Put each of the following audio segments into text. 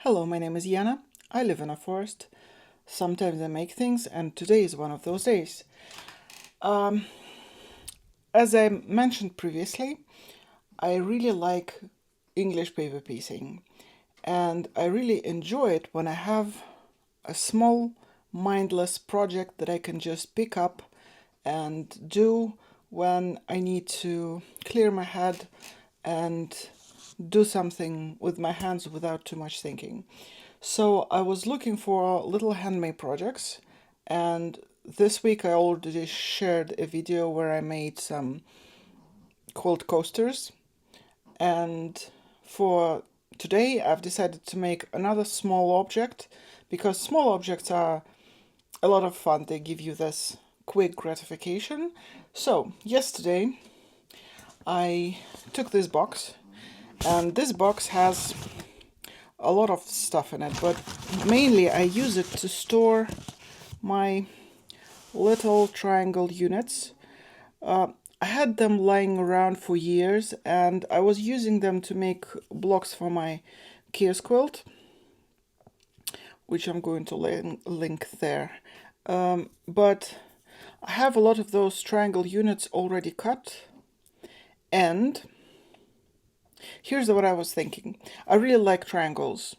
Hello, my name is Yana. I live in a forest. Sometimes I make things, and today is one of those days. Um, as I mentioned previously, I really like English paper piecing, and I really enjoy it when I have a small, mindless project that I can just pick up and do when I need to clear my head and do something with my hands without too much thinking. So I was looking for little handmade projects, and this week I already shared a video where I made some quilt coasters, and for today I've decided to make another small object because small objects are a lot of fun. They give you this quick gratification. So yesterday I took this box, and this box has a lot of stuff in it, but mainly I use it to store my little triangle units. I had them lying around for years, and I was using them to make blocks for my Kier's quilt, which I'm going to link there. But I have a lot of those triangle units already cut, and here's what I was thinking. I really like triangles,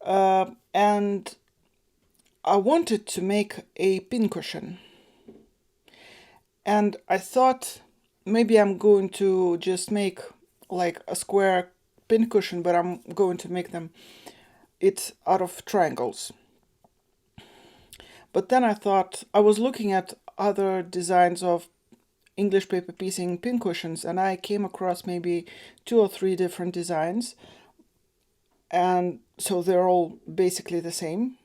and I wanted to make a pincushion. And I thought maybe I'm going to just make like a square pincushion, but I'm going to make it out of triangles. But then I thought I was looking at other designs of English paper piecing pincushions, and I came across maybe 2 or 3 different designs, and so they're all basically the same.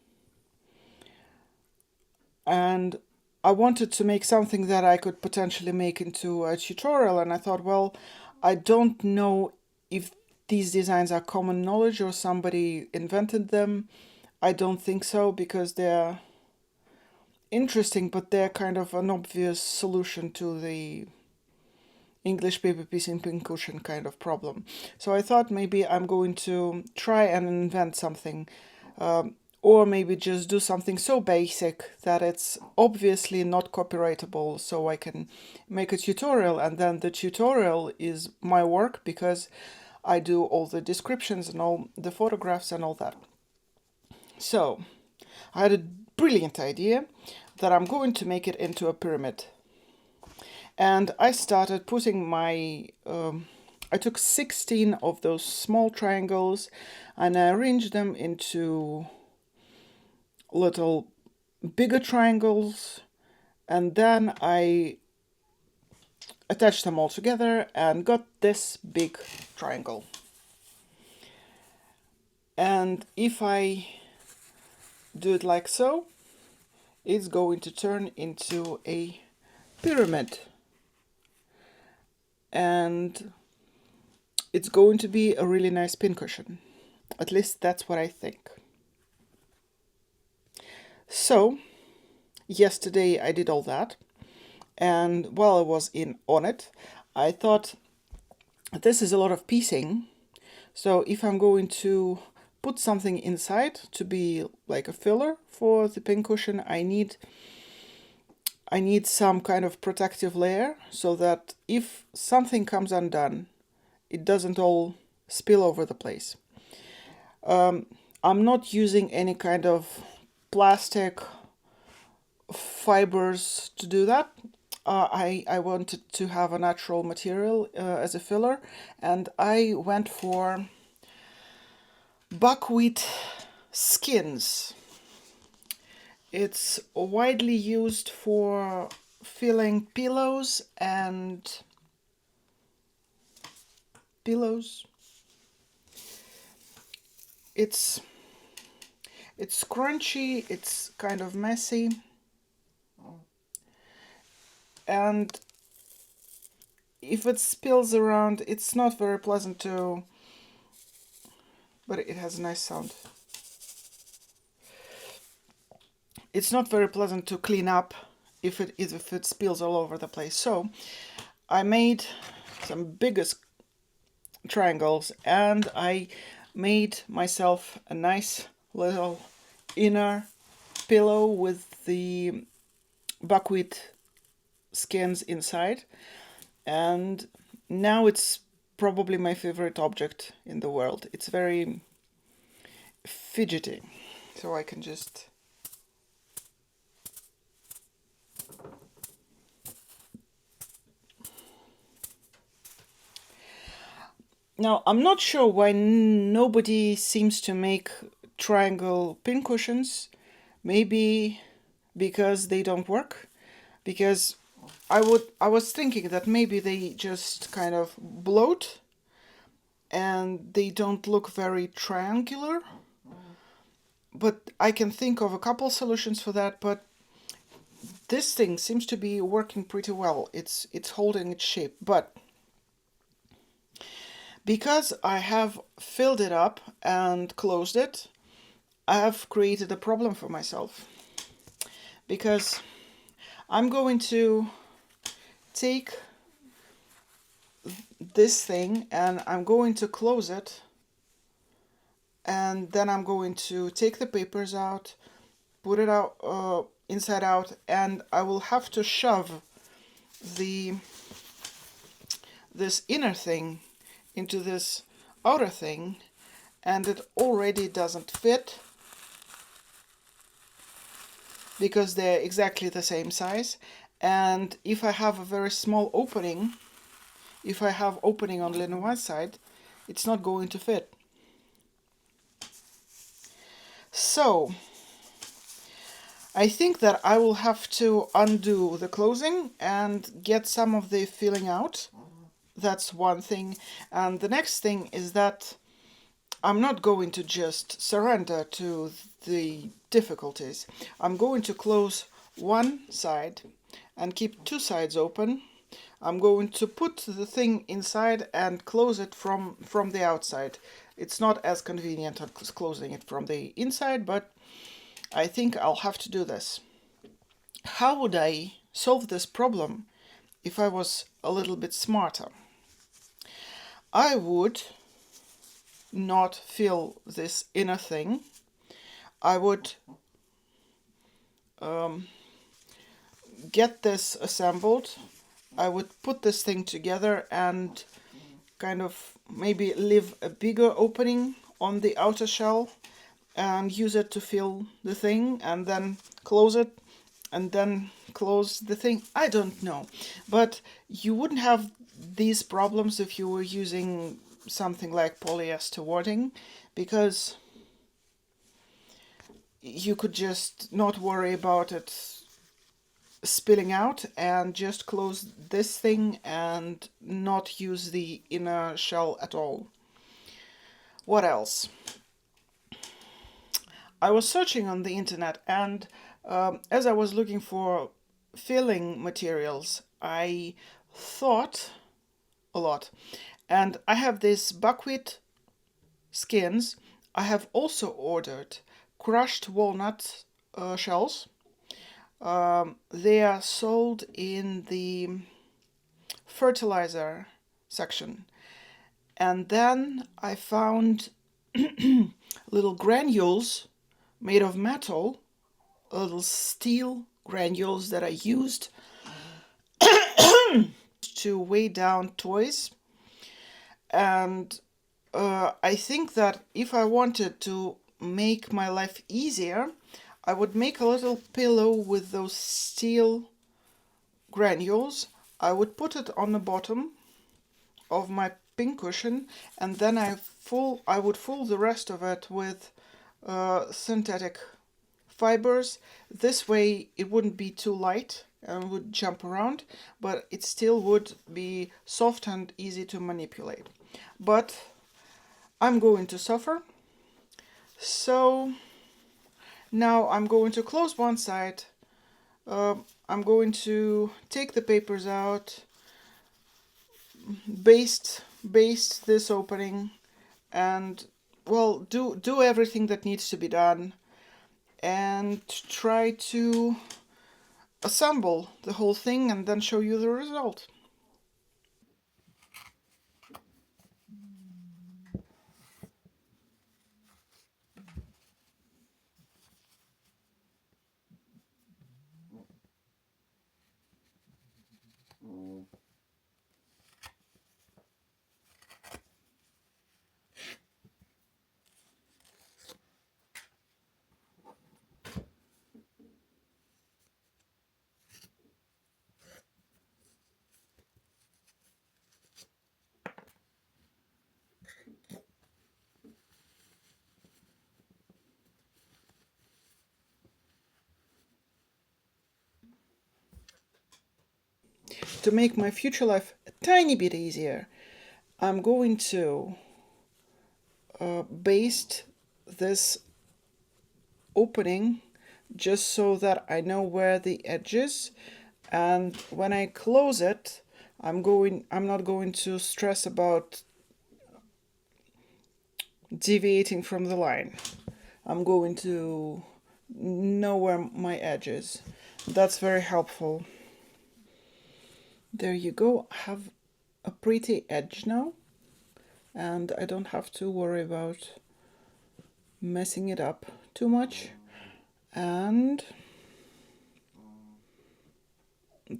And I wanted to make something that I could potentially make into a tutorial, and I thought, well, I don't know if these designs are common knowledge or somebody invented them. I don't think so, because they're interesting, but they're kind of an obvious solution to the English paper piecing pincushion kind of problem. So I thought maybe I'm going to try and invent something, or maybe just do something so basic that it's obviously not copyrightable, so I can make a tutorial, and then the tutorial is my work because I do all the descriptions and all the photographs and all that. So I had a brilliant idea that I'm going to make it into a pyramid. And I started putting I took 16 of those small triangles and I arranged them into little bigger triangles, and then I attached them all together and got this big triangle. And if I do it like so, it's going to turn into a pyramid. And it's going to be a really nice pincushion. At least that's what I think. So, yesterday I did all that, and while I was on it, I thought this is a lot of piecing. So if I'm going to put something inside to be like a filler for the pincushion, I need some kind of protective layer so that if something comes undone, it doesn't all spill over the place. I'm not using any kind of plastic fibers to do that. I wanted to have a natural material as a filler, and I went for buckwheat skins. It's widely used for filling pillows and It's crunchy, it's kind of messy, and if it spills around, it's not very pleasant to, but it has a nice sound. It's not very pleasant to clean up if it spills all over the place. So I made some biggest triangles, and I made myself a nice little inner pillow with the buckwheat skins inside, and now it's probably my favorite object in the world. It's very fidgety, so I can just now. I'm not sure why nobody seems to make triangle pincushions. Maybe because they don't work. Because I was thinking that maybe they just kind of bloat and they don't look very triangular. But I can think of a couple solutions for that, but this thing seems to be working pretty well. It's holding its shape, but because I have filled it up and closed it, I have created a problem for myself. Because I'm going to take this thing and I'm going to close it, and then I'm going to take the papers out, put it out inside out, and I will have to shove the this inner thing into this outer thing, and it already doesn't fit because they're exactly the same size. And if I have a very small opening, if I have opening only on one side, it's not going to fit. So I think that I will have to undo the closing and get some of the filling out. That's one thing. And the next thing is that I'm not going to just surrender to the difficulties. I'm going to close one side and keep two sides open. I'm going to put the thing inside and close it from the outside. It's not as convenient as closing it from the inside, but I think I'll have to do this. How would I solve this problem if I was a little bit smarter? I would not fill this inner thing. I would get this assembled. I would put this thing together and kind of maybe leave a bigger opening on the outer shell and use it to fill the thing, and then close it and then close the thing. I don't know. But you wouldn't have these problems if you were using something like polyester wadding, because you could just not worry about it spilling out and just close this thing and not use the inner shell at all. What else? I was searching on the internet, and as I was looking for filling materials, I thought a lot. And I have these buckwheat skins. I have also ordered crushed walnut shells. They are sold in the fertilizer section. And then I found little granules made of metal, little steel granules that I used to weigh down toys. And I think that if I wanted to make my life easier, I would make a little pillow with those steel granules. I would put it on the bottom of my pincushion, and then I would fill the rest of it with synthetic fibers. This way it wouldn't be too light and would jump around, but it still would be soft and easy to manipulate. But I'm going to suffer. So now I'm going to close one side. I'm going to take the papers out, baste this opening, and well, do everything that needs to be done, and try to assemble the whole thing and then show you the result. to make my future life a tiny bit easier, I'm going to baste this opening just so that I know where the edge is, and when I close it, I'm not going to stress about deviating from the line. I'm going to know where my edge is. That's very helpful. There you go. I have a pretty edge now, and I don't have to worry about messing it up too much. And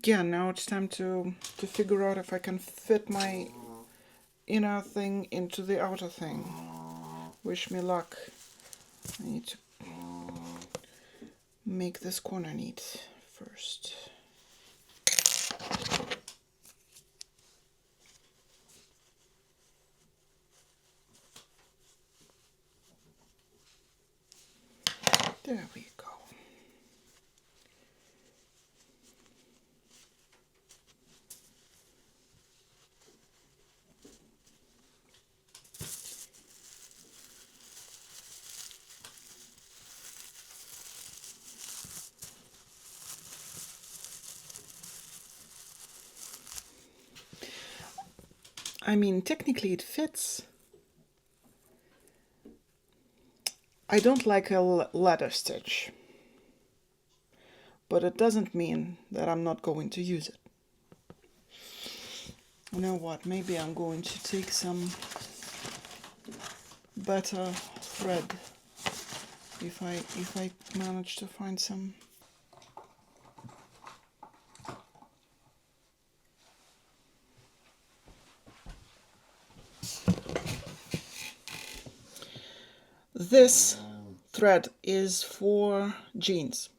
yeah, now it's time to figure out if I can fit my inner thing into the outer thing. Wish me luck. I need to make this corner neat first. There we go. I mean, technically it fits. I don't like a ladder stitch, but it doesn't mean that I'm not going to use it. You know what, maybe I'm going to take some better thread if I manage to find some. This thread is for jeans.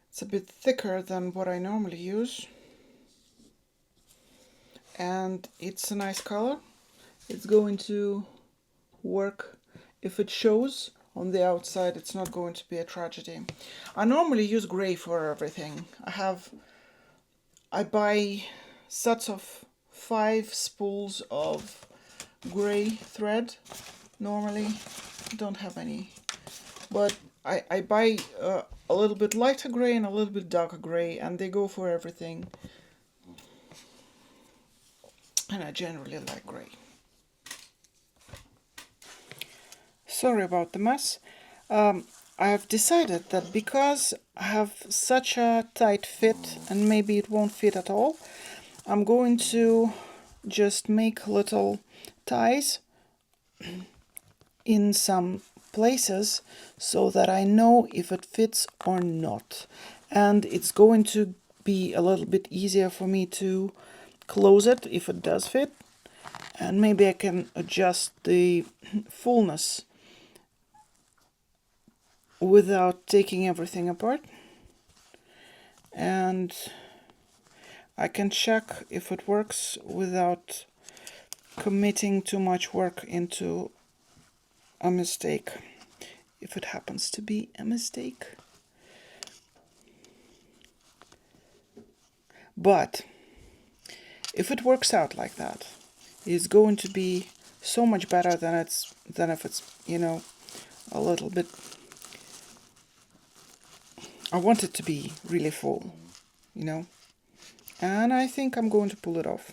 It's a bit thicker than what I normally use, and it's a nice color. It's going to work. If it shows on the outside, it's not going to be a tragedy. I normally use gray for everything. I buy sets of 5 spools of gray thread. Normally I don't have any, but I buy a little bit lighter gray and a little bit darker gray, and they go for everything, and I generally like gray. Sorry about the mess. I have decided that because I have such a tight fit, and maybe it won't fit at all, I'm going to just make little ties in some places so that I know if it fits or not. And it's going to be a little bit easier for me to close it if it does fit. And maybe I can adjust the fullness without taking everything apart. And I can check if it works without committing too much work into a mistake, if it happens to be a mistake. But if it works out like that, it's going to be so much better than if it's, you know, a little bit. I want it to be really full, you know, and I think I'm going to pull it off.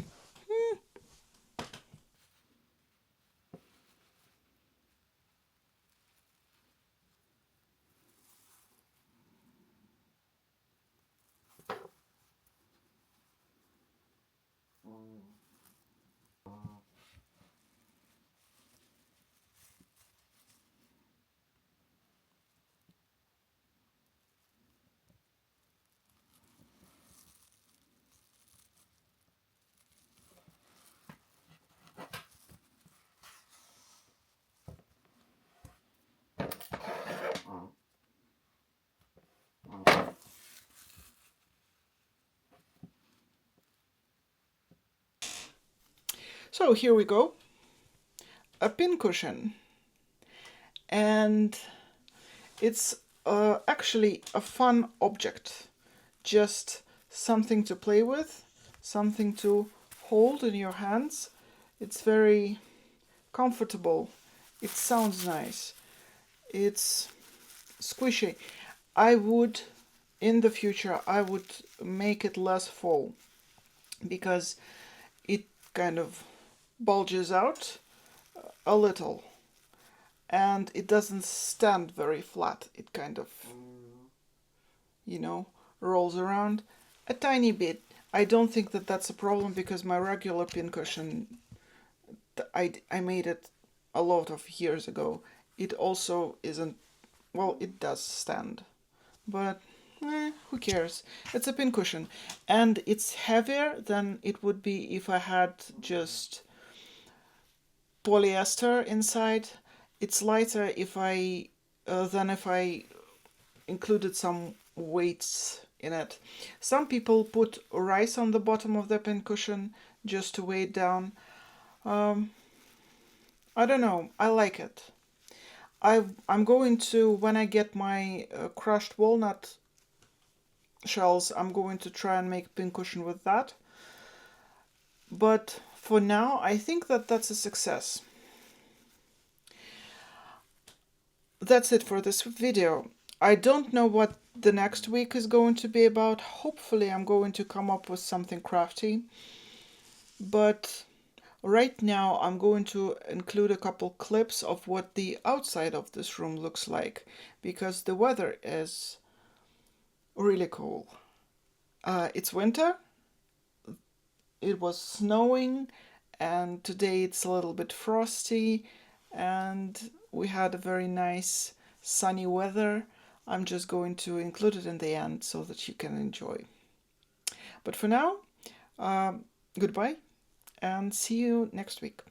So here we go, a pincushion, and it's actually a fun object just something to play with, something to hold in your hands. It's very comfortable. It sounds nice. It's squishy. I would, in the future, I would make it less full because it kind of bulges out a little and it doesn't stand very flat. It kind of, you know, rolls around a tiny bit. I don't think that that's a problem because my regular pincushion, I made it a lot of years ago. It also isn't, well, it does stand, but who cares? It's a pincushion, and it's heavier than it would be if I had just polyester inside. It's lighter if I than if I included some weights in it. Some people put rice on the bottom of their pincushion just to weigh it down. Um, I don't know. I like it. I'm going to, when I get my crushed walnut shells, I'm going to try and make pincushion with that. But for now, I think that that's a success. That's it for this video. I don't know what the next week is going to be about. Hopefully I'm going to come up with something crafty. But right now I'm going to include a couple clips of what the outside of this room looks like, because the weather is really cool. It's winter, it was snowing, and today it's a little bit frosty, and we had a very nice sunny weather. I'm just going to include it in the end so that you can enjoy. But for now, goodbye and see you next week.